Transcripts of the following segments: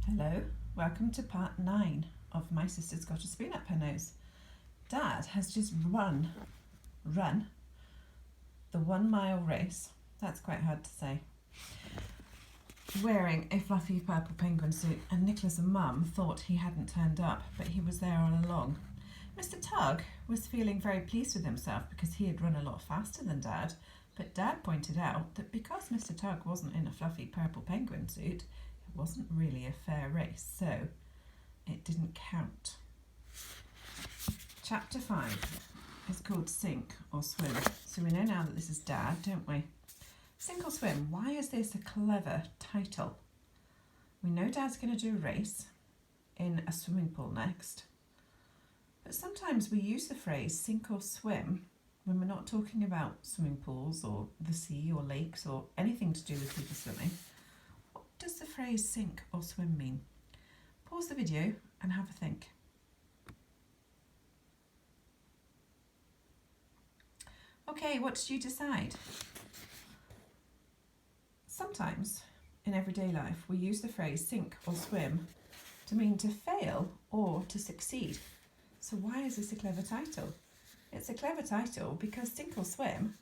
Hello, welcome to part 9 of My Sister's Got a Spoon Up Her Nose. Dad has just run the 1 mile race, that's quite hard to say, wearing a fluffy purple penguin suit, and Nicholas and Mum thought he hadn't turned up, but he was there all along. Mr. Tug was feeling very pleased with himself because he had run a lot faster than Dad, but Dad pointed out that because Mr. Tug wasn't in a fluffy purple penguin suit, it wasn't really a fair race, so it didn't count. Chapter 5 is called Sink or Swim. So we know now that this is Dad, don't we? Sink or Swim, why is this a clever title? We know Dad's going to do a race in a swimming pool next, but sometimes we use the phrase sink or swim when we're not talking about swimming pools or the sea or lakes or anything to do with people swimming. What does the phrase sink or swim mean? Pause the video and have a think. Okay, what did you decide? Sometimes in everyday life we use the phrase sink or swim to mean to fail or to succeed. So why is this a clever title? It's a clever title because sink or swim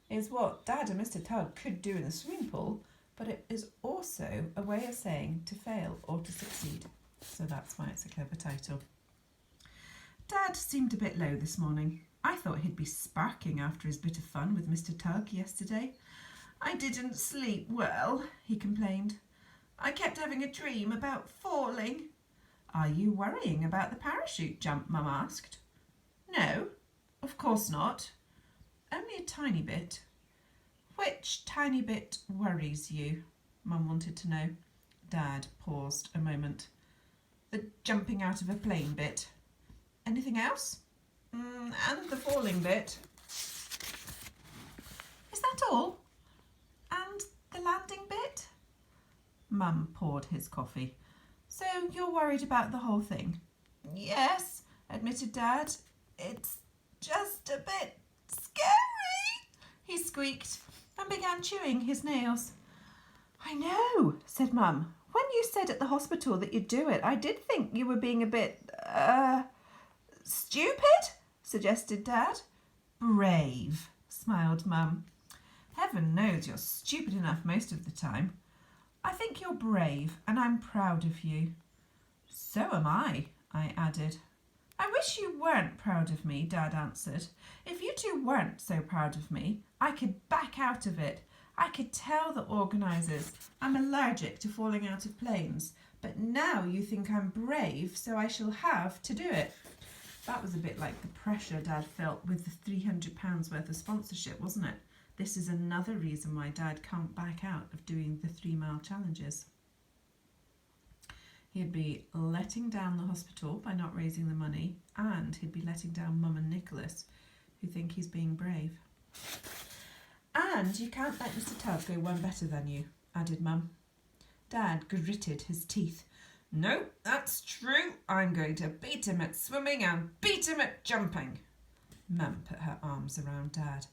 is what Dad and Mr. Tug could do in the swimming pool, but it is also a way of saying to fail or to succeed. So that's why it's a clever title. Dad seemed a bit low this morning. I thought he'd be sparking after his bit of fun with Mr. Tug yesterday. I didn't sleep well, he complained. I kept having a dream about falling. Are you worrying about the parachute jump, Mum asked. No, of course not. Only a tiny bit. Which tiny bit worries you? Mum wanted to know. Dad paused a moment. The jumping out of a plane bit. Anything else? And the falling bit. Is that all? And the landing bit? Mum poured his coffee. So you're worried about the whole thing? Yes, admitted Dad. It's just a bit scary, he squeaked and began chewing his nails. I know, said Mum. When you said at the hospital that you'd do it, I did think you were being a bit, stupid, suggested Dad. Brave, smiled Mum. Heaven knows you're stupid enough most of the time. I think you're brave and I'm proud of you. So am I added. I wish you weren't proud of me, Dad answered. If you two weren't so proud of me, I could back out of it. I could tell the organisers I'm allergic to falling out of planes, but now you think I'm brave, so I shall have to do it. That was a bit like the pressure Dad felt with the £300 worth of sponsorship, wasn't it? This is another reason why Dad can't back out of doing the 3 mile challenges. He'd be letting down the hospital by not raising the money, and he'd be letting down Mum and Nicholas, who think he's being brave. And you can't let Mr. Tug go one better than you, added Mum. Dad gritted his teeth. No, that's true. I'm going to beat him at swimming and beat him at jumping. Mum put her arms around Dad.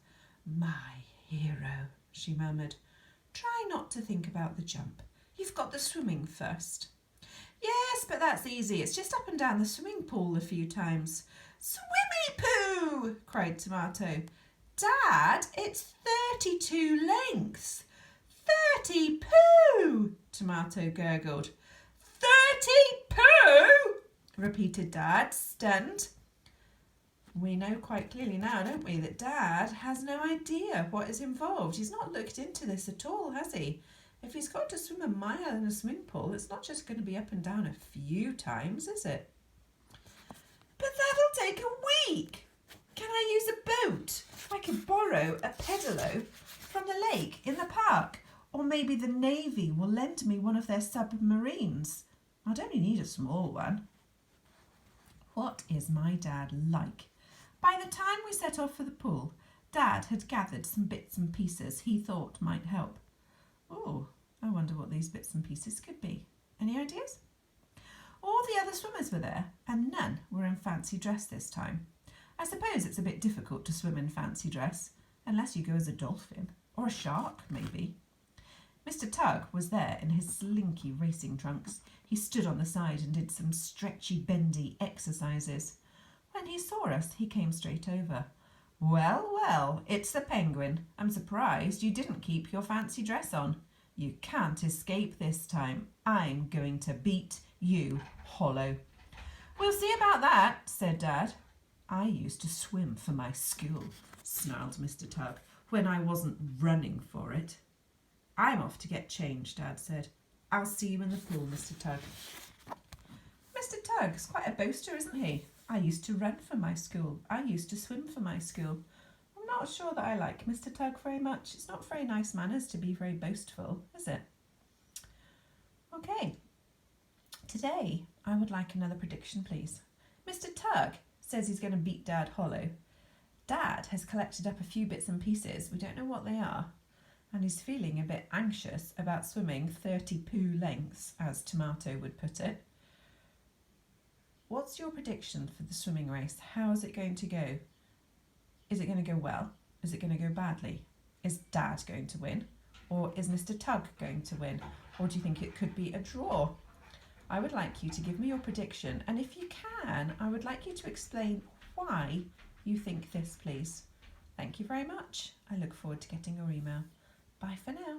My hero, she murmured. Try not to think about the jump. You've got the swimming first. Yes, but that's easy. It's just up and down the swimming pool a few times. Swimmy poo! Cried Tomato. Dad, it's 32 lengths. 30 poo! Tomato gurgled. 30 poo! Repeated Dad, stunned. We know quite clearly now, don't we, that Dad has no idea what is involved. He's not looked into this at all, has he? If he's got to swim a mile in a swimming pool, it's not just going to be up and down a few times, is it? But that'll take a week. Can I use a boat? I could borrow a pedalo from the lake in the park. Or maybe the Navy will lend me one of their submarines. I'd only need a small one. What is my dad like? By the time we set off for the pool, Dad had gathered some bits and pieces he thought might help. Oh, I wonder what these bits and pieces could be. Any ideas? All the other swimmers were there, and none were in fancy dress this time. I suppose it's a bit difficult to swim in fancy dress, unless you go as a dolphin, or a shark, maybe. Mr. Tug was there in his slinky racing trunks. He stood on the side and did some stretchy, bendy exercises. When he saw us, he came straight over. Well, well, it's the Penguin. I'm surprised you didn't keep your fancy dress on. You can't escape this time. I'm going to beat you, Hollow. We'll see about that, said Dad. I used to swim for my school, snarled Mr. Tug, when I wasn't running for it. I'm off to get changed, Dad said. I'll see you in the pool, Mr. Tug. Mr. Tug's quite a boaster, isn't he? I used to run for my school. I used to swim for my school. I'm not sure that I like Mr. Tug very much. It's not very nice manners to be very boastful, is it? Okay. Today, I would like another prediction, please. Mr. Tug says he's going to beat Dad Hollow. Dad has collected up a few bits and pieces. We don't know what they are. And he's feeling a bit anxious about swimming 30 poo lengths, as Tomato would put it. What's your prediction for the swimming race? How is it going to go? Is it going to go well? Is it going to go badly? Is Dad going to win? Or is Mr. Tug going to win? Or do you think it could be a draw? I would like you to give me your prediction, and if you can, I would like you to explain why you think this, please. Thank you very much. I look forward to getting your email. Bye for now.